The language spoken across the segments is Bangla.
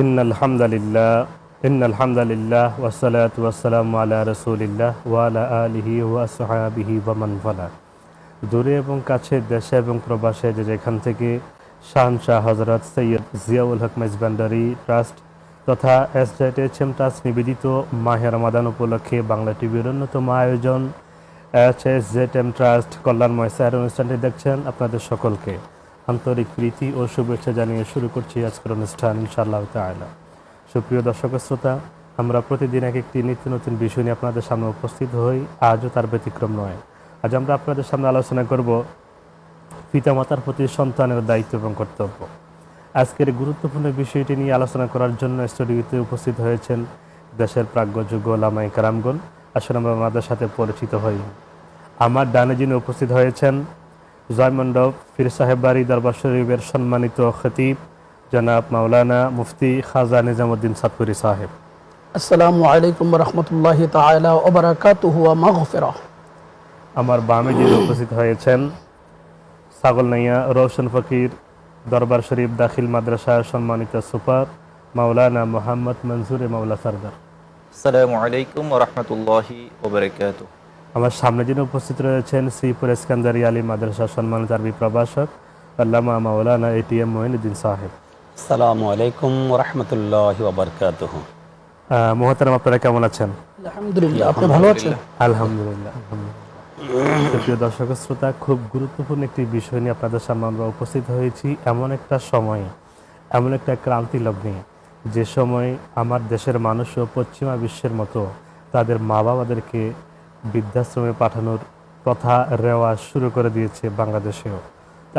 ইন্নাল হামদালিল্লাহ ইন্নাল হামদালিল্লাহ ওয়াসসালাতু ওয়াসসালামু আলা রাসূলিল্লাহ ওয়া আলা আলিহি ওয়া আসহাবিহি ওয়া মান ওয়ালা। দূরে এবং কাছে, দেশে এবং প্রবাসে যে যেখান থেকে শাহনশাহ হযরত সৈয়দ জিয়াউল হক মেজবান্ডারি ট্রাস্ট তথা এসজেডএইচএম ট্রাস্ট নিবেদিত মাহে রমাদান উপলক্ষে বাংলা টিভির অন্যতম আয়োজন এসজেডএম ট্রাস্ট কল্যাণময় স্যার অনুষ্ঠানটি দেখছেন, আপনাদের সকলকে আন্তরিক প্রীতি ও শুভেচ্ছা জানিয়ে শুরু করছি আজকের অনুষ্ঠান ইনশাআল্লাহ তাআলা। সুপ্রিয় দর্শক শ্রোতা, আমরা প্রতিদিন এক একটি নিত্য নতুন বিষয় নিয়ে আপনাদের সামনে উপস্থিত হই। আজও তার ব্যতিক্রম নয়। আজ আমরা আপনাদের সামনে আলোচনা করব পিতামাতার প্রতি সন্তানের দায়িত্ব এবং কর্তব্য। আজকের গুরুত্বপূর্ণ বিষয়টি নিয়ে আলোচনা করার জন্য স্টুডিওতে উপস্থিত হয়েছেন দেশের প্রাজ্ঞযোগ্য ওলামায়ে কেরামগণ। আসলে আমরা ওনাদের সাথে পরিচিত হই। আমার ডানে যিনি উপস্থিত হয়েছেন জয়মণ্ডপ পীর সাহেব বাড়ি দরবার শরীফের সম্মানিত খতিব জনাব মাওলানা মুফতি খাজা নিজামুদ্দিন সাতপুরি সাহেব। আসসালামু আলাইকুম ওয়া রাহমাতুল্লাহি তাআলা ওয়া বারাকাতুহু ওয়া মাগফিরাহ। আমার বামে যিনি উপস্থিত হয়েছেন ছাগলনাইয়া রওশন ফকির দরবার শরীফ দাখিল মাদ্রাসার সম্মানিত সুপার মাওলানা মোহাম্মদ মনজুর মাওলা সরদার। আসসালামু আলাইকুম ওয়া রাহমাতুল্লাহি ওয়া বারাকাতুহু। আমার সামনে যিনি উপস্থিত রয়েছেন শ্রীপুর ইস্কান্দারি আলী মাদ্রাসার সম্মানিত আরবি প্রভাষক আল্লামা মাওলানা এটিএম মঈনুদ্দিন সাহেব। আসসালামু আলাইকুম ওয়া রাহমাতুল্লাহি ওয়া বারাকাতুহু। মুহতারাম, আপনারা কেমন আছেন? আলহামদুলিল্লাহ, আপনি ভালো আছেন? আলহামদুলিল্লাহ। প্রিয় দর্শক শ্রোতা, খুব গুরুত্বপূর্ণ একটি বিষয় নিয়ে আপনাদের সামনে আমরা উপস্থিত হয়েছি এমন একটা সময়ে, এমন একটা ক্রান্তি লগ্নে, যে সময় আমার দেশের মানুষও পশ্চিমা বিশ্বের মতো তাদের মা বাবাদেরকে বৃদ্ধাশ্রমে পাঠানোর প্রথা রেওয়াজ শুরু করে দিয়েছে বাংলাদেশেও।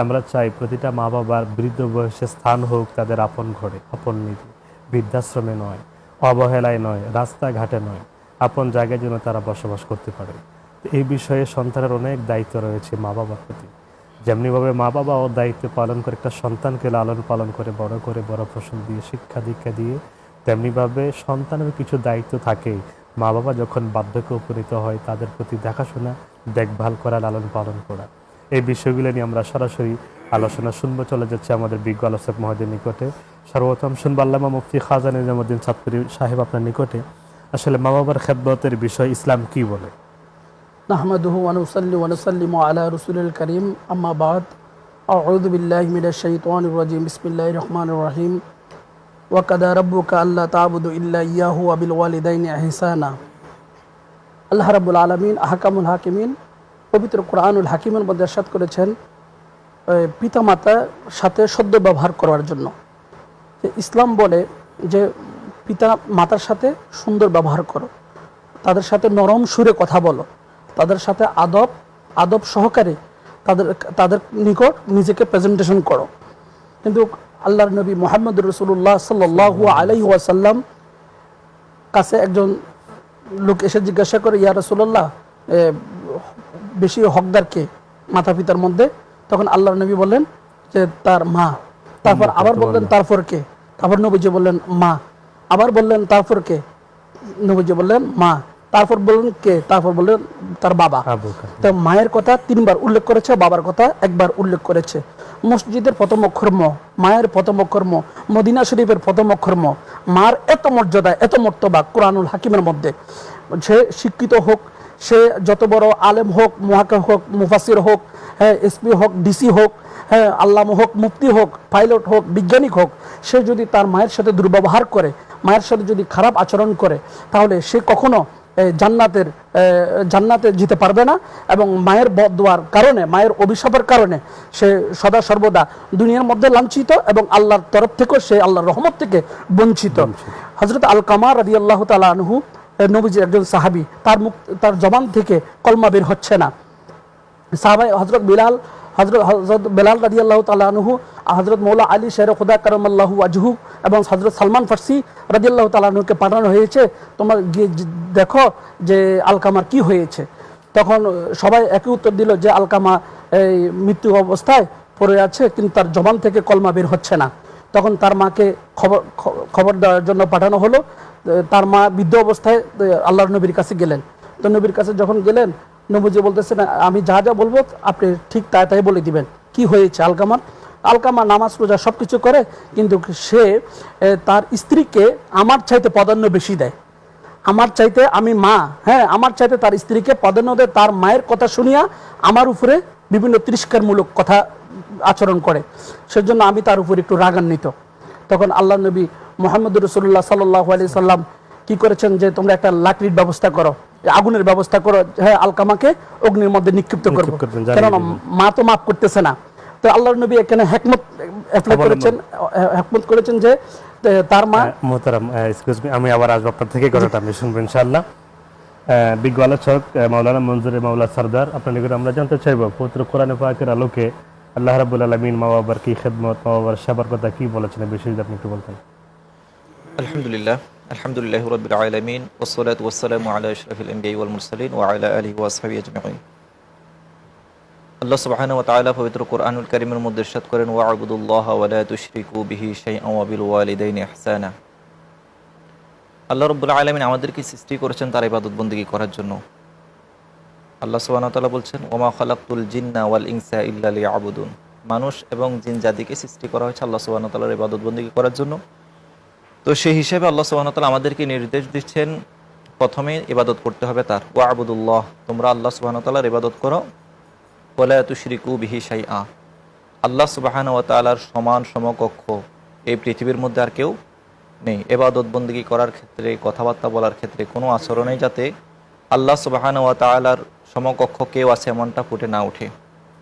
আমরা চাই প্রতিটা মা বাবার বৃদ্ধ বয়সে স্থান হোক তাদের আপন ঘরে, আপন নিধি, বৃদ্ধাশ্রমে নয়, অবহেলায় নয়, রাস্তাঘাটে নয়, আপন জায়গায় যেন তারা বসবাস করতে পারে। এই বিষয়ে সন্তানের অনেক দায়িত্ব রয়েছে মা বাবার প্রতি। যেমনিভাবে মা বাবাও দায়িত্ব পালন করে একটা সন্তানকে লালন পালন করে বড় ফসল দিয়ে শিক্ষা দীক্ষা দিয়ে, তেমনিভাবে সন্তানের কিছু দায়িত্ব থাকে। মা বাবা যখন বার্ধক্যে উপনীত হয় তাদের প্রতি দেখাশোনা, দেখভাল করা, লালন পালন করা, এই বিষয়গুলো নিয়ে আমরা সরাসরি আলোচনা শুনবো। চলে যাচ্ছে আমাদের বিজ্ঞ আলোচক মহোদয়ের নিকটে। সর্বপ্রথম শুনবো আল্লামা মুফতি খাজা নিজামুদ্দিন সাতপুরি সাহেব আপনার নিকটে। আসলে মা বাবার খেদমতের বিষয় ইসলাম কি বলে? নাহমাদুহু ওয়া নুসাল্লি ওয়া নুসাল্লিমু আলা রাসূলিল কারীম, আম্মা বাদ। আউযু বিল্লাহি মিনাশ শাইতানির রাজীম। বিসমিল্লাহির রহমানির রহিম। ওয়া কাদা রাব্বুকা আল্লা তা'বুদু ইল্লা ইয়্যাহু ওয়া বিল ওয়ালিদাইনি ইহসানা। আল্লাহ রাব্বুল আলামিন আহকামুল হাকিমিন পবিত্র কোরআনুল হাকিমের মধ্যে ইরশাদ করেছেন পিতামাতার সাথে সদ্য ব্যবহার করার জন্য। ইসলাম বলে যে পিতা মাতার সাথে সুন্দর ব্যবহার করো, তাদের সাথে নরম সুরে কথা বলো, তাদের সাথে আদব সহকারে তাদের নিকট নিজেকে প্রেজেন্টেশন করো। কিন্তু আল্লাহর নবী মুহাম্মদ রাসূলুল্লাহ সাল্লাল্লাহু আলাইহি ওয়াসাল্লাম কাছে একজন লোক এসে জিজ্ঞাসা করে, ইয়া রাসূলুল্লাহ, বেশি হকদার কে মাতা পিতার মধ্যে? তখন আল্লাহর নবী বললেন যে তার মা। তারপর আবার বললেন তারপর কে? তারপর নবীজি বললেন মা। আবার বললেন তারপর কে? নবীজি বললেন মা। তারপর বললেন কে? তারপর বললেন তার বাবা। তো মায়ের কথা 3 বার উল্লেখ করেছে, বাবার কথা 1 বার উল্লেখ করেছে। মসজিদের প্রথম অক্ষর ম, মায়ের প্রথম অক্ষর ম, মদিনা শরীফের প্রথম অক্ষর ম। মার এত মর্যাদা, এত মর্তবা কোরআনুল হাকিমের মধ্যে। সে শিক্ষিত হোক, সে যত বড় আলেম হোক, মুহাক্কিক হোক, মুফাসসির হোক, হ্যাঁ এসপি হোক, ডিসি হোক, হ্যাঁ আল্লামা হোক, মুফতি হোক, পাইলট হোক, বিজ্ঞানিক হোক, সে যদি তার মায়ের সাথে দুর্ব্যবহার করে, মায়ের সাথে যদি খারাপ আচরণ করে, তাহলে সে কখনো জান্নাতে যেতে পারবে না। এবং মায়ের বদদোয়ার কারণে, মায়ের অভিশাপের কারণে সে সদা সর্বদা দুনিয়ার মধ্যে লাঞ্ছিত এবং আল্লাহর তরফ থেকেও সে আল্লাহর রহমত থেকে বঞ্চিত। হযরত আলকামা রাদিয়াল্লাহু তাআলা আনহু নবীজির একজন সাহাবী, তার জবান থেকে কলমা বের হচ্ছে না। সাহাবা হযরত বেলাল রাদিয়াল্লাহু তাআলা আনহু, হযরত মৌলা আলী শের খুদা কারামাল্লাহু ওয়াজহু এবং হযরত সালমান ফারসি রাদিয়াল্লাহু তাআলা আনহুকে পাঠানো হয়েছে, তোমরা গিয়ে দেখো যে আলকামার কি হয়েছে। তখন সবাই একই উত্তর দিল যে আলকামা এই মৃত্যু অবস্থায় পড়ে আছে, কিন্তু তার জবান থেকে কলমা বের হচ্ছে না। তখন তার মাকে খবর দেওয়ার জন্য পাঠানো হলো। তার মা বৃদ্ধ অবস্থায় আল্লাহর নবীর কাছে গেলেন। তো নবীর কাছে যখন গেলেন, নবীজি বলতেছেন আমি যা যা বলবো আপনি ঠিক তাই বলে দিবেন, কি হয়েছে আলকামার? আলকামা নামাজ রোজা সব কিছু করে, কিন্তু সে তার স্ত্রীকে আমার চাইতে প্রাধান্য বেশি দেয়। আমার চাইতে, আমি মা, হ্যাঁ, আমার চাইতে তার স্ত্রীকে প্রাধান্য দেয়, তার মায়ের কথা শুনিয়া আমার উপরে বিভিন্ন তিরস্কারমূলক কথা আচরণ করে, সেজন্য আমি তার উপর একটু রাগান্বিত। তখন আল্লাহ নবী মুহাম্মদ রাসূলুল্লাহ সাল্লাল্লাহু আলাইহি সাল্লাম কি করেছেন, যে তোমরা একটা লাকড়ির ব্যবস্থা করো, আগুনের ব্যবস্থা করো, হ্যাঁ, আলকামাকে অগ্নির মধ্যে নিক্ষিপ্ত করবো, কেননা মা তো মাফ করতেছে না। তো আল্লাহর নবী এখানে হিকমত অ্যাপ্লাই করেছেন, হিকমত করেছেন যে তার মা। মোহতারাম, এক্সকিউজ মি, আমি আবার আসবো আপনার থেকে, কথাটা আপনি শুনবেন ইনশাআল্লাহ। বিজ্ঞ আলোচক মাওলানা মনজুরে মাওলা সরদার, আপনার নিকট আমরা জানতে চাইব, পবিত্র কোরআনে পাকের আলোকে আল্লাহ রাব্বুল আলামিন মা বাবার কি খেদমত, মা বাবার সেবার কথা কি বলেছেন, এই বিষয়ে আপনি একটু বলতেন। আলহামদুলিল্লাহ রাব্বিল আলামিন ওয়াসসালাতু ওয়াসসালামু আলা আশরাফিল আমবিয়া ওয়াল মুরসালিন ওয়া আলা আলিহি ওয়া আসহাবিহি আজমাইন। আল্লাহ সুবহানাহু ওয়া তাআলা পবিত্র কোরআনুল কারীমের মধ্যে ইরশাদ করেন, ওয়া'বুদুল্লাহা ওয়া লা তুশরিকু বিহি শাইআন ওয়া বিল ওয়ালিদাইনি ইহসানা। আল্লাহ রাব্বুল আলামিন আমাদেরকে সৃষ্টি করেছেন তার ইবাদত বন্দেগী করার জন্য। আল্লাহ সুবহানাহু ওয়া তাআলা বলছেন, ওমা খালাকতুল জিন্না ওয়াল ইনসা ইল্লা লিয়াবুদুন। মানুষ এবং জিন জাতিকে সৃষ্টি করা হয়েছে আল্লাহ সুবহানাহু ওয়া তাআলার ইবাদত বন্দেগী করার জন্য। তো সেই হিসেবে আল্লাহ সুবহানাহু ওয়া তাআলা আমাদেরকে নির্দেশ দিচ্ছেন, প্রথমে ইবাদত করতে হবে তার। ওয়া'বুদুল্লাহ, তোমরা আল্লাহ সুবহানাহু ওয়া তাআলার ইবাদত করো। ওয়া লা তুশরিকু বিহি শাইআ, আল্লাহ সুবহানাহু ওয়া তাআলার সমান সমকক্ষ এই পৃথিবীর মধ্যে আর কেউ নেই। ইবাদত বন্দেগী করার ক্ষেত্রে, কথাবার্তা বলার ক্ষেত্রে কোনো আচরণেই যাতে আল্লাহ সুবহানাহু ওয়া তাআলার সমকক্ষ কেউ আছে এমনটা ফুটে না ওঠে।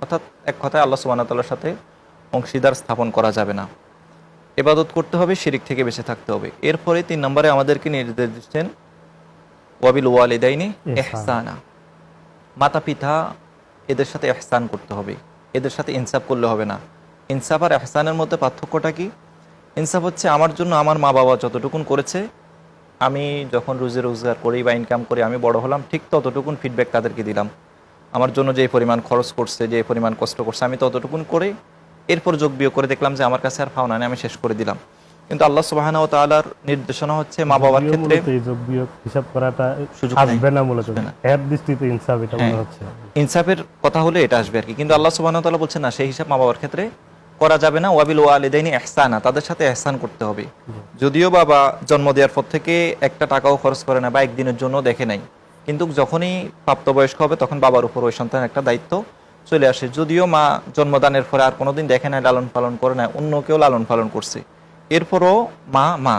অর্থাৎ এক কথায় আল্লাহ সুবহানাহু ওয়া তাআলার সাথে অংশীদার স্থাপন করা যাবে না। ইবাদত করতে হবে, শিরিক থেকে বেঁচে থাকতে হবে। এরপরে 3 নম্বরে আমাদেরকে নির্দেশ দিচ্ছেন ওয়াবিল ওয়ালিদাইনি ইহসানা, মাতা পিতা এদের সাথে ইহসান করতে হবে, এদের সাথে ইনসাফ করলে হবে না। ইনসাফ আর ইহসানের মধ্যে পার্থক্যটা কি? ইনসাফ হচ্ছে আমার জন্য আমার মা বাবা যতটুকুন করেছে, আমি যখন রুজি রোজগার করি বা ইনকাম করি, আমি বড় হলাম, ঠিক ততটুকুন ফিডব্যাক তাদেরকে দিলাম। আমার জন্য যে পরিমাণ খরচ করছে, যে পরিমাণ কষ্ট করছে, আমি ততটুকুন করে এরপর যোগ বিয়োগ করে দেখলাম যে আমার কাছে আর পাওনা নেই, আমি শেষ করে দিলাম। কিন্তু আল্লাহ সুবহানাহু ওয়া তাআলার নির্দেশনা হচ্ছে মা বাবার ক্ষেত্রে এই যোগ বিয়োগ হিসাব করাটা আসবে না, মূলত এর দৃষ্টিতে ইনসাফ, এটা মনে হচ্ছে ইনসাফের কথা হলে এটা আসবে আর কি। কিন্তু আল্লাহ সুবহানাহু ওয়া তাআলা বলছেন না, সেই হিসাব মা বাবার ক্ষেত্রে করা যাবে না। ওয়াবিল ওয়ালিদাইনি ইহসানা, তাদের সাথে ইহসান করতে হবে। যদিও বাবা জন্ম দেওয়ার পর থেকে একটা টাকাও খরচ করে না বা একদিনের জন্য দেখে নাই, কিন্তু যখনই প্রাপ্তবয়স্ক হবে তখন বাবার উপর ওই সন্তানের একটা দায়িত্ব চলে আসে। যদিও মা জন্মদানের পরে আর কোনোদিন দেখে নাই, লালন পালন করে না, অন্য কেউ লালন পালন করছে, এরপরও মা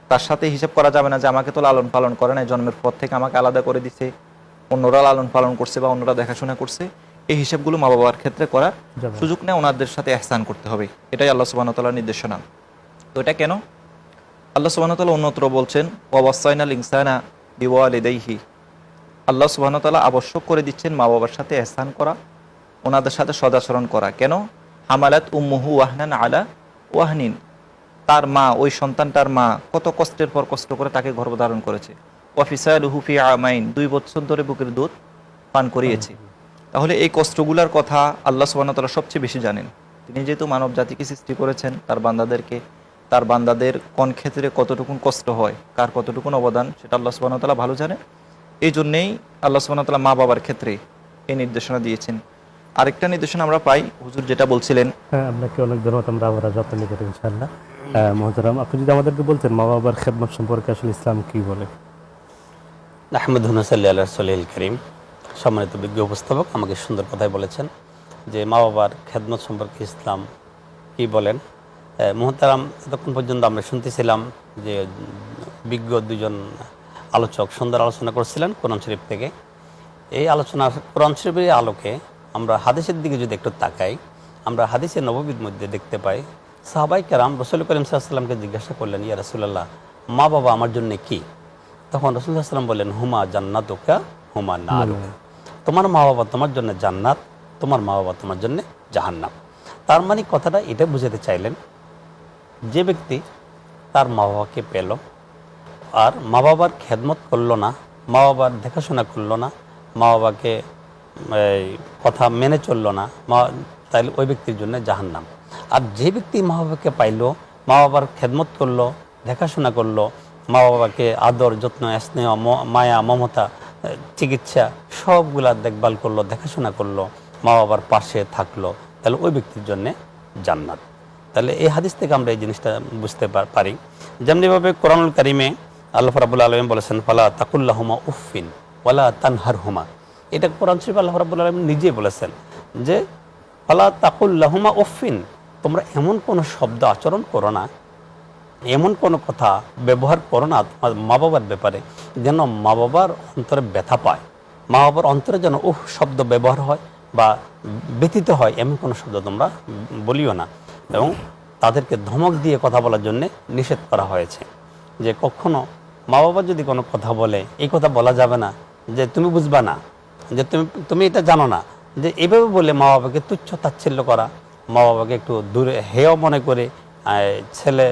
তার সাথে হিসাব করা যাবে না যে আমাকে তো লালন পালন করে না, জন্মের পর থেকে আমাকে আলাদা করে দিছে, অন্যরা লালন পালন করছে বা অন্যরা দেখাশোনা করছে। এই হিসাবগুলো মা বাবার ক্ষেত্রে করার সুযোগ নেই, ওনাদের সাথে ইহসান করতে হবে। এটাই আল্লাহ সুবহানাহু ওয়া তাআলার নির্দেশনা। তো এটা কেন? আল্লাহ সুবহানাহু ওয়া তাআলা অন্যত্র বলছেন, ওয়াসাইনাল ইনসানা বিওয়ালিদাইহি, আল্লাহ সুবহানাহু ওয়া তাআলা আবশ্যক করে দিচ্ছেন মা বাবার সাথে ইহসান করা, ওনাদের সাথে সদাচরণ করা। কেন? হামালাত উম্মুহু ওয়াহনান আলা ওয়াহনিন, তার মা, ওই সন্তানটার মা কত কষ্টের পর কষ্ট করে তাকে গর্ভধারণ করেছে। ওয়াফিসালুহু ফি আমাইন, 2 বছর ধরে বুকের দুধ পান করিয়েছে। তাহলে এই কষ্টগুলোর কথা আল্লাহ সুবহানাহু ওয়া তাআলা সবচেয়ে বেশি জানেন। তিনি যেহেতু মানব জাতিকে সৃষ্টি করেছেন, তার বান্দাদেরকে, তার বান্দাদের কোন ক্ষেত্রে কতটুকুন কষ্ট হয়, কার কতটুকুন অবদান, সেটা আল্লাহ সুবহানাহু ওয়া তাআলা ভালো জানেন। এই জন্যেই আল্লাহ সুবহানাহু ওয়া তাআলা মা বাবার ক্ষেত্রে এই নির্দেশনা দিয়েছেন। আরেকটা নির্দেশনা আমরা পাই, হুজুর যেটা বলছিলেন। হ্যাঁ, আপনাকে অনেক ধন্যবাদ, আমরা আবার যত্ন নিকট ইনশাআল্লাহ। মুহতারাম, আপনি যদি আমাদেরকে বলতেন মা বাবার খেদমত সম্পর্কে আসলে ইসলাম কি বলে? আহমদুন সাল্লাল্লাহু আলাইহি রাসূলিল কারীম, সম্মানিত বিজ্ঞ উপস্থাপক আমাকে সুন্দর কথাই বলেছেন যে মা বাবার খেদমত সম্পর্কে ইসলাম কি বলেন। মুহতারাম, এতক্ষণ পর্যন্ত আমরা শুনতেছিলাম যে বিজ্ঞ 2জন আলোচক সুন্দর আলোচনা করছিলেন কোরআন শরীফ থেকে। এই আলোচনা কোরআন শরীফের আলোকে আমরা হাদিসের দিকে যদি একটু তাকাই, আমরা হাদিসে নববীর মধ্যে দেখতে পাই সাহাবায়ে কেরাম রাসূল করিম সাল্লাল্লাহু আলাইহি ওয়াসাল্লামকে জিজ্ঞাসা করলেন, ইয়া রাসূলুল্লাহ, মা বাবা আমার জন্য কি? তখন রাসূল সাল্লাল্লাহু আলাইহি ওয়াসাল্লাম বললেন, হুমা জান্নাতুকা হুমা নারুকা, তোমার মা বাবা তোমার জন্য জান্নাত, তোমার মা বাবা তোমার জন্য জাহান্নাম। তার মানে কথাটা এটা বুঝাতে চাইলেন, যে ব্যক্তি তার মা বাবাকে পেল আর মা বাবার খেদমত করলো না, মা বাবার দেখাশোনা করলো না, মা বাবাকে কথা মেনে চললো না, তাইলে ওই ব্যক্তির জন্য জাহান্নাম। আর যে ব্যক্তি মা বাবাকে পাইলো, মা বাবার খেদমত করলো, দেখাশোনা করলো, মা বাবাকে আদর যত্ন স্নেহ মায়া মমতা চিকিৎসা সবগুলা দেখভাল করলো, দেখাশোনা করলো, মা বাবার পাশে থাকলো, তাহলে ওই ব্যক্তির জন্য জান্নাত। তাহলে এই হাদিস থেকে আমরা এই জিনিসটা বুঝতে পারি। যেমনিভাবে কোরআনুল কারিমে আল্লাহ রাব্বুল আলামিন বলেছেন ফালা তাকুল্লাহুমা উফফিন ওয়ালা তানহারহুমা। এটা কোরআন শরীফ আল্লাহ রাব্বুল আলামিন নিজেই বলেছেন যে ফালা তাকুল্লাহুমা উফফিন, তোমরা এমন কোনো শব্দ আচরণ করো না, এমন কোনো কথা ব্যবহার করো না তোমার মা বাবার ব্যাপারে যেন মা বাবার অন্তরে ব্যথা পায়, মা বাবার অন্তরে যেন উফ শব্দ ব্যবহার হয় বা ব্যথিত হয়, এমন কোনো শব্দ তোমরা বলিও না। এবং তাদেরকে ধমক দিয়ে কথা বলার জন্য নিষেধ করা হয়েছে যে কখনো মা বাবা যদি কোনো কথা বলে এই কথা বলা যাবে না যে তুমি বুঝবা না, যে তুমি এটা জানো না, যে এইভাবে বলে মা বাবাকে তুচ্ছ তাচ্ছিল্য করা, মা বাবাকে একটু দূরে হেয় মনে করে ছেলে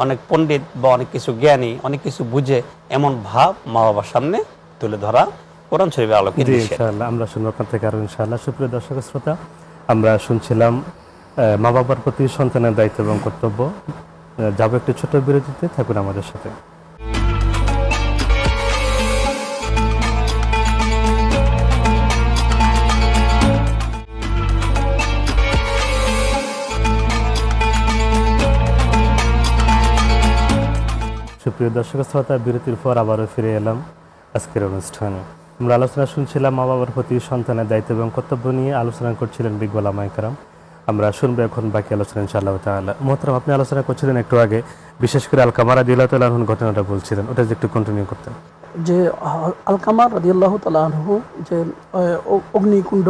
অনেক পণ্ডিত বা অনেক কিছু জ্ঞানী, অনেক কিছু বুঝে, এমন ভাব মা বাবার সামনে তুলে ধরা কোরআন শরীফের আলোকে ইনশাআল্লাহ আমরা শুনবো আপনার থেকে আরো ইনশাআল্লাহ। সুপ্রিয় দর্শক শ্রোতা, আমরা শুনছিলাম মা বাবার প্রতি সন্তানের দায়িত্ব এবং কর্তব্য। যাবো একটু ছোট বিরতিতে, থাকুন আমাদের সাথে। সুপ্রিয় দর্শক শ্রোতা, বিরতির পর আবারও ফিরে এলাম আজকের অনুষ্ঠানে। আমরা আলোচনা শুনছিলাম মা বাবার প্রতি সন্তানের দায়িত্ব এবং কর্তব্য নিয়ে, আলোচনা করছিলেন বিজ্ঞ ওলামায়ে কেরাম। আমরা শুনবো এখন বাকি আলোচনা ইনশাআল্লাহ তাআলা। মোহতারাম, আপনি আলোচনা করছিলেন একটু আগে, বিশেষ করে আলকামা রাদিয়াল্লাহু তাআলা আনহুর ঘটনাটা বলছিলেন, ওটা যে একটু কন্টিনিউ করতেন। যে আলকামা রাদিয়াল্লাহু তাআলা আনহু যে অগ্নিকুণ্ড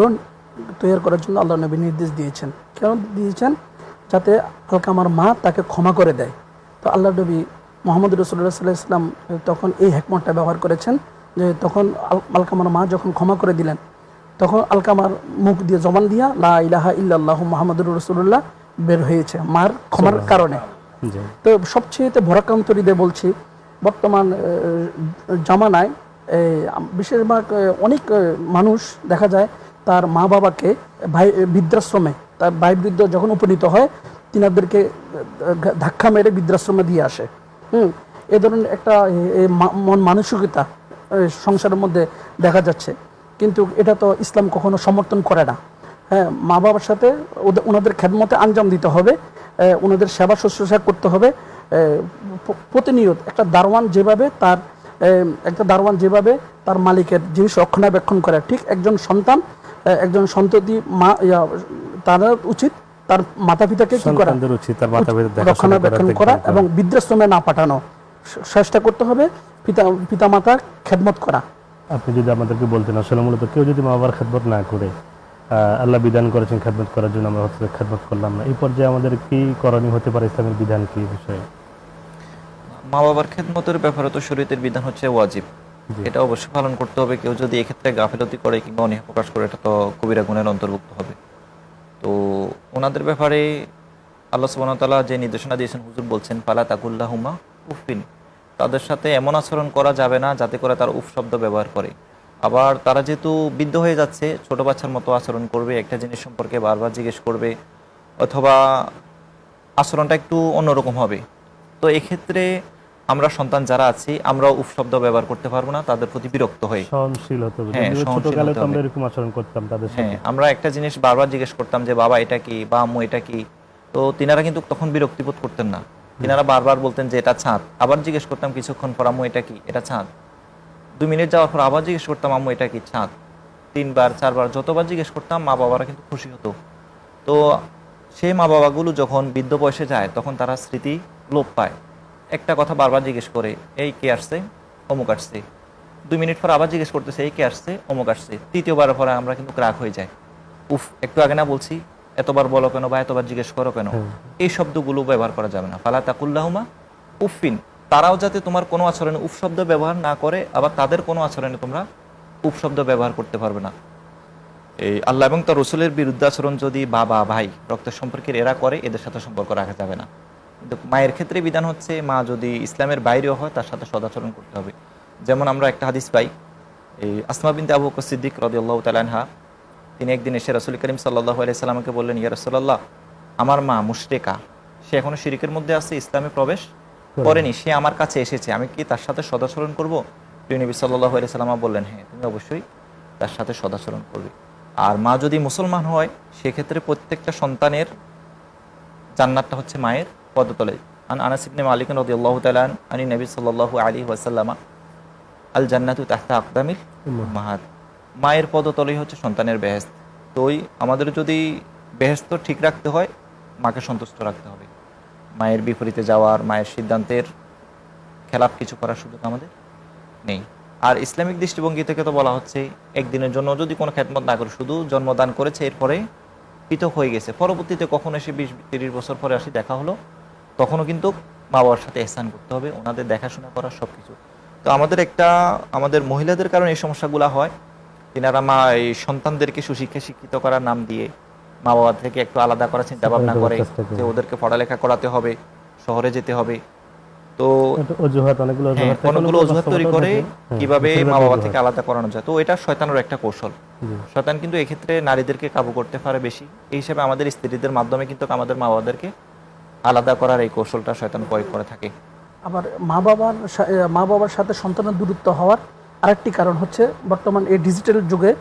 তৈরি করার জন্য আল্লাহ নবী নির্দেশ দিয়েছেন। কেন দিয়েছেন? যাতে আলকামার মা তাকে ক্ষমা করে দেয়। তো আল্লাহ নবী মুহাম্মদ রাসূলুল্লাহ সাল্লাল্লাহু আলাইহি ওয়াসাল্লাম তখন এই হিকমতটা ব্যবহার করেছেন যে তখন আলকামার মা যখন ক্ষমা করে দিলেন, তখন আলকামার মুখ দিয়ে জবান দিয়া লা ইলাহা ইল্লাল্লাহু মুহাম্মাদুর রাসূলুল্লাহ বের হয়েছে মার ক্ষমার কারণে। তো সবচেয়ে ভরাক্রান্তরীতে বলছি, বর্তমান জামানায় বিশেষভাগ অনেক মানুষ দেখা যায় তার মা বাবাকে বৃদ্ধাশ্রমে, তার ভাই বৃদ্ধ যখন উপনীত হয় তিনাদেরকে ধাক্কা মেরে বৃদ্ধাশ্রমে দিয়ে আসে। এ ধরনের একটা মন মানসিকতা সংসারের মধ্যে দেখা যাচ্ছে, কিন্তু এটা তো ইসলাম কখনো সমর্থন করে না। হ্যাঁ, মা বাবার সাথে ওনাদের খেদমতে আঞ্জাম দিতে হবে, ওনাদের সেবা শুশ্রূষা করতে হবে প্রতিনিয়ত। একটা দারোয়ান যেভাবে তার মালিকের জিনিস রক্ষণাবেক্ষণ করে, ঠিক একজন সন্তান, একজন সন্ততি মা তারা উচিত তার মাতা পিতাকে কি করা, রক্ষণাবেক্ষণ করা এবং বৃদ্ধাশ্রমে না পাঠানো, চেষ্টা করতে হবে পিতা মাতার খেদমত করা। আপনি যদি আমাদেরকে বলতেন, আসলে মূলত কেউ যদি মা বাবার খেদমত না করে, আল্লাহ বিধান করেছেন খেদমত করার জন্য, আমরা হয়তো খেদমত করলাম না, এই পর্যায়ে আমাদের কি করণীয় হতে পারে? ইসলামের বিধান কি বিষয়ে? মা বাবার খেদমতের ব্যাপারে তো শরীয়তের বিধান হচ্ছে ওয়াজিব, এটা অবশ্যই পালন করতে হবে। কেউ যদি এক্ষেত্রে গাফিলতি করে কিংবা অনীহা প্রকাশ করে, এটা তো কবিরা গুনাহের অন্তর্ভুক্ত হবে। তো ওনাদের ব্যাপারে আল্লাহ সুবহানাহু ওয়া তাআলা যে নির্দেশনা দিয়েছেন, হুজুর বলছেন ফালা তাকুল্লাহুমা উফফিন, তাদের সাথে এমন আচরণ করা যাবে না যাতে করে তারা উফ শব্দ ব্যবহার করে। আবার তারা যেহেতু বৃদ্ধ হয়ে যাচ্ছে, ছোট বাচ্চার মতো আচরণ করবে, একটা জিনিস সম্পর্কে বারবার জিজ্ঞেস করবে, অথবা আচরণটা একটু অন্যরকম হবে। তো এক্ষেত্রে আমরা সন্তান যারা আছি, আমরা উফ শব্দ ব্যবহার করতে পারবো না, তাদের প্রতি বিরক্ত হয়ে সহনশীল হতে হবে। ছোটকালে তো আমরা এরকম আচরণ করতাম তাদের সাথে। হ্যাঁ, আমরা একটা জিনিস বারবার জিজ্ঞেস করতাম যে বাবা এটা কি, বা আম্মু এটা কি, তো তিনারা কিন্তু তখন বিরক্তিবোধ করতেন না। তিনারা বারবার বলতেন যে এটা ছাদ, আবার জিজ্ঞেস করতাম কিছুক্ষণ পর আম্মু এটা কি, এটা ছাদ। 2 মিনিট যাওয়ার পর আবার জিজ্ঞেস করতাম আম্মু এটা কি, ছাদ। 3 বার 4 বার যতবার জিজ্ঞেস করতাম, মা বাবারা কিন্তু খুশি হতো। তো সেই মা বাবাগুলো যখন বৃদ্ধ বয়সে যায়, তখন তারা স্মৃতি লোপ পায়। একটা কথা বারবার জিজ্ঞেস করে, এই কে আসছে, অমুক আসছে। 2 মিনিট পর আবার জিজ্ঞেস করতেছে, এই কে আসছে, অমুক আসছে। তৃতীয়বার পরে আমরা কিন্তু রাগ হয়ে যাই, উফ একটু আগে না বলছি, এতবার বলো কেন, বা এতবার জিজ্ঞেস করো কেন। এই শব্দগুলো ব্যবহার করা যাবে না। ফালা তাকুল্লাহুমা উফফিন, তারাও যাতে তোমার কোনো আচরণে উফ শব্দ ব্যবহার না করে, আবার তাদের কোনো আচরণে তোমরা উফ শব্দ ব্যবহার করতে পারবে না। এই আল্লাহ এবং তার রাসূলের বিরুদ্ধে আচরণ যদি বাবা ভাই রক্তের সম্পর্কের এরা করে, এদের সাথে সম্পর্ক রাখা যাবে না। কিন্তু মায়ের ক্ষেত্রে বিধান হচ্ছে, মা যদি ইসলামের বাইরেও হয় তার সাথে সদাচরণ করতে হবে। যেমন আমরা একটা হাদিস পাই, এই আসমা বিনতে আবু বকর সিদ্দিক রাদিয়াল্লাহু তাআলা আনহা, তিনি একদিন এসে রাসূল করিম সাল্লাল্লাহু আলাইহি সাল্লামকে বললেন, ইয়া রাসূলুল্লাহ, আমার মা মুশরিকা, সে এখনো শিরকের মধ্যে আছে, ইসলামে প্রবেশ করেনি, সে আমার কাছে এসেছে, আমি কি তার সাথে সদাচরণ করব? প্রিয় নবী সাল্লাল্লাহু আলাইহি সাল্লাম বললেন, হ্যাঁ, তুমি অবশ্যই তার সাথে সদাচরণ করবে। আর মা যদি মুসলমান হয়, সেক্ষেত্রে প্রত্যেকটা সন্তানের জান্নাতটা হচ্ছে মায়ের পদতলে। আনাস ইবনে মালিক রাদিয়াল্লাহু তাআলা আনি নবী সাল্লাল্লাহু আলাইহি ওয়াসাল্লাম আল জান্নাতু তাহতা আকদামিল উম্মাহাত, মায়ের পদতলেই হচ্ছে সন্তানের বেহেশত। তো ওই আমাদের যদি বেহেশত ঠিক রাখতে হয়, মাকে সন্তুষ্ট রাখতে হবে। মায়ের বিপরীতে যাওয়ার, মায়ের সিদ্ধান্তের খেলাফ কিছু করার সুযোগ আমাদের নেই। আর ইসলামিক দৃষ্টিভঙ্গি থেকে তো বলা হচ্ছে একদিনের জন্য যদি কোনো খেদমত না করে, শুধু জন্মদান করেছে এরপরে পৃথক হয়ে গেছে, পরবর্তীতে কখনো এসে 20-30 বছর পরে আসি দেখা হলো, তখনও কিন্তু মা বাবার সাথে এহসান করতে হবে, ওনাদের দেখাশোনা করার সব কিছু। তো আমাদের মহিলাদের কারণে এই সমস্যাগুলো হয়। তিনারা এই সন্তানদেরকে সুশিক্ষা শিক্ষিত করার নাম দিয়ে মা বাবা থেকে একটু আলাদা করার চিন্তা ভাবনা করে, যে ওদেরকে পড়ালেখা করাতে হবে, শহরে যেতে হবে। তো অনেকগুলো অজুহাত তৈরি করে কিভাবে মা বাবা থেকে আলাদা করানো যায়। তো এটা শয়তানের একটা কৌশল। শয়তান কিন্তু এক্ষেত্রে নারীদেরকে কাবু করতে পারে বেশি। এই হিসাবে আমাদের স্ত্রীদের মাধ্যমে কিন্তু আমাদের মা বাবাদেরকে আলাদা করার এই কৌশলটা শয়তান প্রয়োগ করে থাকে। আবার মা বাবার সাথে সন্তানের দূরত্ব হওয়ার আরেকটি কারণ হচ্ছে, বর্তমান এই ডিজিটাল যুগে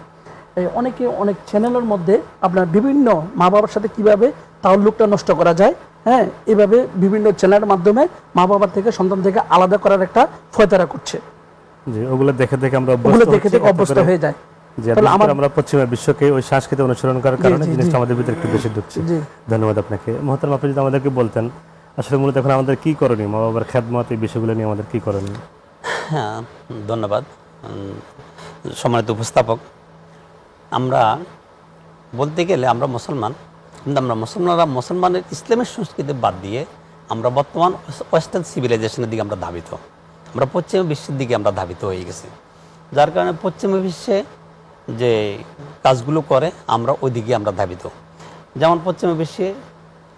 অনেক চ্যানেলের মধ্যে আপনার বিভিন্ন মা বাবার সাথে কিভাবে তাল্লুকটা নষ্ট করা যায়, হ্যাঁ, এভাবে বিভিন্ন চ্যানেলের মাধ্যমে মা বাবার থেকে সন্তান থেকে আলাদা করার একটা ফয়তারা করছে। ওগুলো দেখে আমরা অভ্যস্ত হয়ে যায়। আমরা পশ্চিমা বিশ্বকে ওই সংস্কৃতি অনুসরণ করার কারণে জিনিসটা আমাদের ভিতরে একটু বেশি ঢুকছে। ধন্যবাদ আপনাকে। মহতারাম, আপনি যদি আমাদেরকে বলতেন আসলে মূলত এখন আমাদের কি করণীয়, মা বাবার খেদমত এই বিষয়গুলো নিয়ে আমাদের কি করণীয়? হ্যাঁ, ধন্যবাদ সম্মানিত উপস্থাপক। আমরা বলতে গেলে আমরা মুসলমান, কিন্তু আমরা মুসলমানের ইসলামের সংস্কৃতি বাদ দিয়ে আমরা বর্তমান ওয়েস্টার্ন সিভিলাইজেশনের দিকে আমরা ধাবিত, আমরা পশ্চিমা বিশ্বের দিকে আমরা ধাবিত হয়ে গেছি। যার কারণে পশ্চিমা বিশ্বে যে কাজগুলো করে আমরা ওই দিকে আমরা ধাবিত। যেমন পশ্চিমা বিশ্বে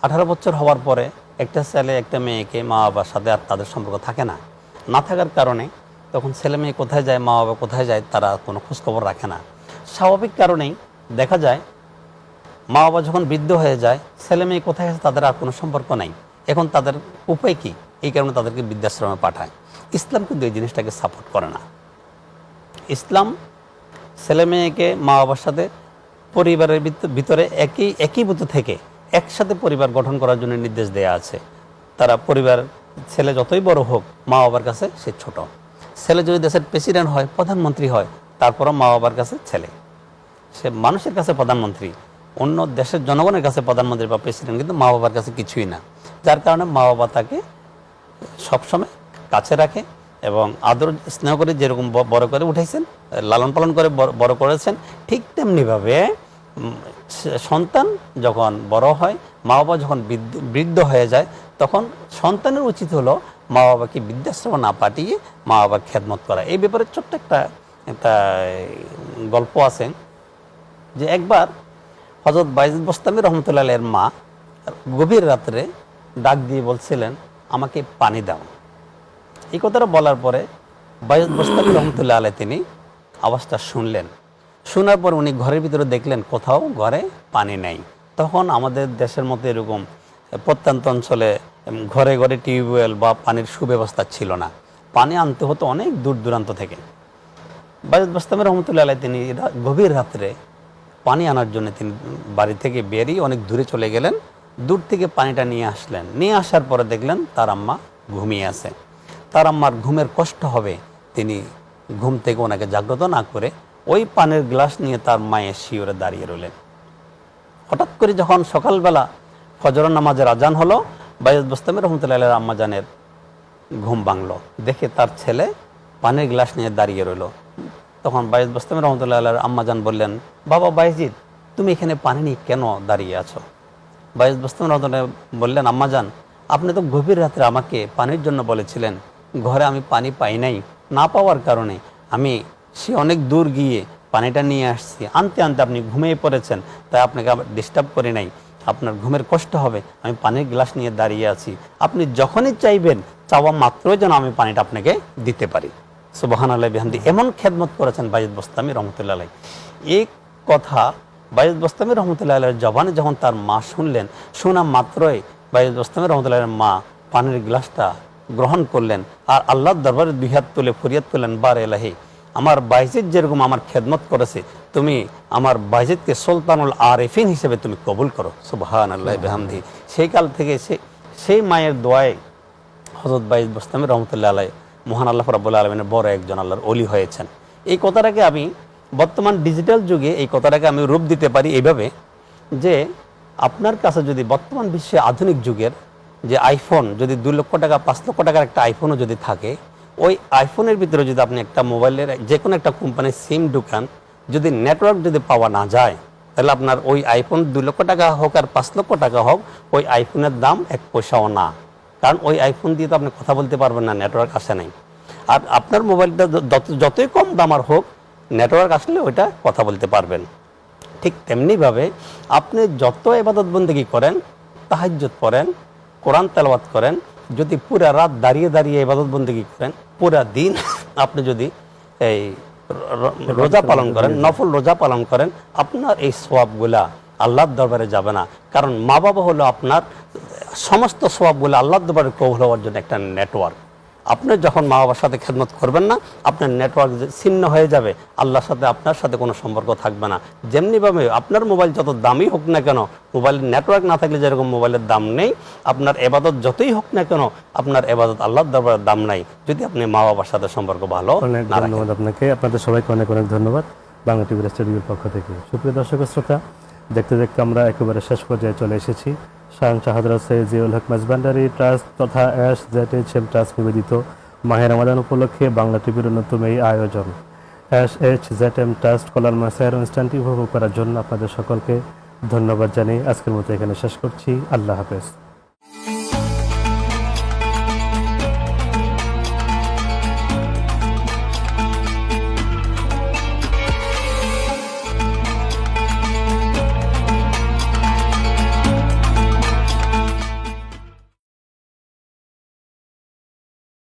18 বছর হওয়ার পরে একটা ছেলে একটা মেয়েকে মা বাবার সাথে আর তাদের সম্পর্ক থাকে না। না থাকার কারণে তখন ছেলে মেয়ে কোথায় যায়, মা বাবা কোথায় যায়, তারা কোনো খোঁজখবর রাখে না। স্বাভাবিক কারণেই দেখা যায় মা বাবা যখন বৃদ্ধ হয়ে যায়, ছেলে মেয়ে কোথায় আছে তাদের আর কোনো সম্পর্ক নাই। এখন তাদের উপায় কি? এই কারণে তাদেরকে বৃদ্ধাশ্রমে পাঠায়। ইসলাম কিন্তু এই জিনিসটাকে সাপোর্ট করে না। ইসলাম ছেলে মেয়েকে মা বাবার সাথে পরিবারের ভিতরে একীভূত থেকে একসাথে পরিবার গঠন করার জন্য নির্দেশ দেয়া আছে। তারা পরিবার, ছেলে যতই বড় হোক মা বাবার কাছে সে ছোট। ছেলে যদি দেশের প্রেসিডেন্ট হয়, প্রধানমন্ত্রী হয়, তারপরও মা বাবার কাছে ছেলে, সে মানুষের কাছে প্রধানমন্ত্রী, অন্য দেশের জনগণের কাছে প্রধানমন্ত্রী বা প্রেসিডেন্ট, কিন্তু মা বাবার কাছে কিছুই না। যার কারণে মা বাবা তাকে সবসময় কাছে রাখে এবং আদর স্নেহ করে যেরকম বড় করে উঠাইছেন, লালন পালন করে বড় করেছেন, ঠিক তেমনিভাবে সন্তান যখন বড় হয়, মা বাবা যখন বৃদ্ধ হয়ে যায়, তখন সন্তানের উচিত হলো মা বাবাকে বৃদ্ধাশ্রম না পাঠিয়ে মা বাবার খেদমত করা। এই ব্যাপারে ছোট্ট একটা গল্প আছে যে একবার হযরত বায়েজিদ বোস্তামি রহমতুল্লাহ আলাইহির মা গভীর রাত্রে ডাক দিয়ে বলছিলেন, আমাকে পানি দাও। এই কথাটা বলার পরে বায়েজিদ বোস্তামি রহমতুল্লাহ আলাইহি তিনি আওয়াজটা শুনলেন। শোনার পর উনি ঘরের ভিতরে দেখলেন কোথাও ঘরে পানি নেই। তখন আমাদের দেশের মতো এরকম প্রত্যন্ত অঞ্চলে ঘরে ঘরে টিউবওয়েল বা পানির সুব্যবস্থা ছিল না, পানি আনতে হতো অনেক দূর দূরান্ত থেকে। বায়েজিদ বোস্তামি রহমতুল্লাহ আলাইহি তিনি গভীর রাত্রে পানি আনার জন্য তিনি বাড়ি থেকে বেরিয়ে অনেক দূরে চলে গেলেন। দূর থেকে পানিটা নিয়ে আসলেন। নিয়ে আসার পরে দেখলেন তার আম্মা ঘুমিয়ে আছে। তার আম্মার ঘুমের কষ্ট হবে, তিনি ঘুম থেকে ওনাকে জাগ্রত না করে ওই পানির গ্লাস নিয়ে তার মায়ের শিওরে দাঁড়িয়ে রইলেন। হঠাৎ করে যখন সকালবেলা ফজরের নামাজের আজান হলো, বায়েজিদ বোস্তামি রহমতুল্লাহ আলাইহির আম্মা জানের ঘুম ভাঙলো, দেখে তার ছেলে পানির গ্লাস নিয়ে দাঁড়িয়ে রইল। তখন বায়েজিদ বোস্তামি রহমতুল্লাহ আলাইহির আম্মা জান বললেন, বাবা বায়েজিদ, তুমি এখানে পানি নিয়ে কেন দাঁড়িয়ে আছো? বায়েজিদ বোস্তামি রহমতুল্লাহ বললেন, আম্মা জান, আপনি তো গভীর রাত্রে আমাকে পানির জন্য বলেছিলেন, ঘরে আমি পানি পাই নাই, না পাওয়ার কারণে আমি সে অনেক দূর গিয়ে পানিটা নিয়ে আসছি, আনতে আনতে আপনি ঘুমিয়ে পড়েছেন, তাই আপনাকে ডিস্টার্ব করি নাই, আপনার ঘুমের কষ্ট হবে, আমি পানির গ্লাস নিয়ে দাঁড়িয়ে আছি, আপনি যখনই চাইবেন চাওয়া মাত্রই যেন আমি পানিটা আপনাকে দিতে পারি। সুবহানাল্লাহ বিহামদি। এমন খেদমত করেছেন বায়েজিদ বোস্তামি রহমতুল্লাহ আলাইহি। এই কথা বায়েজিদ বোস্তামি রহমতুল্লাহ আলাইহির জবানে যখন তার মা শুনলেন, শোনা মাত্রই বায়েজিদ বোস্তামি রহমতুল্লাহ আলাইহির মা পানির গ্লাসটা গ্রহণ করলেন আর আল্লাহর দরবারে দুই হাত তুলে ফরিয়াদ করলেন, বার এলাহি, আমার বায়েজিদ যেরকম আমার খেদমত করেছে তুমি আমার বাইজিদকে সুলতানুল আরিফিন হিসেবে তুমি কবুল করো, সুবহানাল্লাহ বিহামদিহি। সেই কাল থেকে সেই মায়ের দোয়ায় হযরত বাইজিদ বোস্তামি রহমতুল্লাহ আলাইহি মহান আল্লাহ রাব্বুল আলামিনের বড় একজন আল্লাহর ওলি হয়েছেন। এই কথাটাকে আমি বর্তমান ডিজিটাল যুগে এই কথাটাকে আমি রূপ দিতে পারি এইভাবে যে আপনার কাছে যদি বর্তমান বিশ্বে আধুনিক যুগের যে আইফোন যদি 2 লক্ষ টাকা 5 লক্ষ টাকার একটা আইফোনও যদি থাকে, ওই আইফোনের ভিতরে যদি আপনি একটা মোবাইলের যে কোনো একটা কোম্পানির সিম ঢুকান, যদি নেটওয়ার্ক যদি পাওয়া না যায়, তাহলে আপনার ওই আইফোন 2 লক্ষ টাকা হোক আর 5 লক্ষ টাকা হোক, ওই আইফোনের দাম 1 পয়সাও না। কারণ ওই আইফোন দিয়ে তো আপনি কথা বলতে পারবেন না, নেটওয়ার্ক আসে নাই। আর আপনার মোবাইলটা যতই কম দামার হোক, নেটওয়ার্ক আসলে ওইটা কথা বলতে পারবেন। ঠিক তেমনিভাবে আপনি যত ইবাদত বন্দেগী করেন, তাহাজ্জুদ পড়েন, কোরআন তেলাওয়াত করেন, যদি পুরা রাত দাঁড়িয়ে দাঁড়িয়ে ইবাদত বন্দেগী করেন, পুরা দিন আপনি যদি এই রোজা পালন করেন, নফল রোজা পালন করেন, আপনার এই সওয়াবগুলা আল্লাহর দরবারে যাবে না। কারণ মা বাবা হলো আপনার সমস্ত সওয়াবগুলো আল্লাহর দরবারে কবুল হওয়ার জন্য একটা নেটওয়ার্ক। আপনি যখন মা বাবার সাথে খেদমত করবেন না, আপনার নেটওয়ার্ক ছিন্ন হয়ে যাবে, আল্লাহর সাথে আপনার সাথে কোনো সম্পর্ক থাকবে না। যেমনিভাবে আপনার মোবাইল যত দামি হোক না কেন, মোবাইলের নেটওয়ার্ক না থাকলে যেরকম মোবাইলের দাম নেই, আপনার এবাদত যতই হোক না কেন, আপনার এবাদত আল্লাহর দরবারে দাম নাই যদি আপনি মা বাবার সাথে সম্পর্ক ভালো অনেক না রাখেন। ধন্যবাদ আপনাকে, আপনাদের সবাইকে অনেক অনেক ধন্যবাদ বাংলা টিভি স্টুডিওর পক্ষ থেকে। সুপ্রিয় দর্শক শ্রোতা, দেখতে দেখতে আমরা একেবারে শেষ পর্যায়ে চলে এসেছি। শাহ হযরত সৈয়দ জিয়াউল হক মাঝভান্ডারী ট্রাস্ট তথা SHM ট্রাস্ট নিবেদিত মাহে রমাদান উপলক্ষে বাংলা টিভির অন্যতম এই আয়োজন SHM ট্রাস্ট কলার মাসের অনুষ্ঠানটি উপভোগ করার জন্য আপনাদের সকলকে ধন্যবাদ জানিয়ে আজকের মতো এখানে শেষ করছি। আল্লাহ হাফেজ।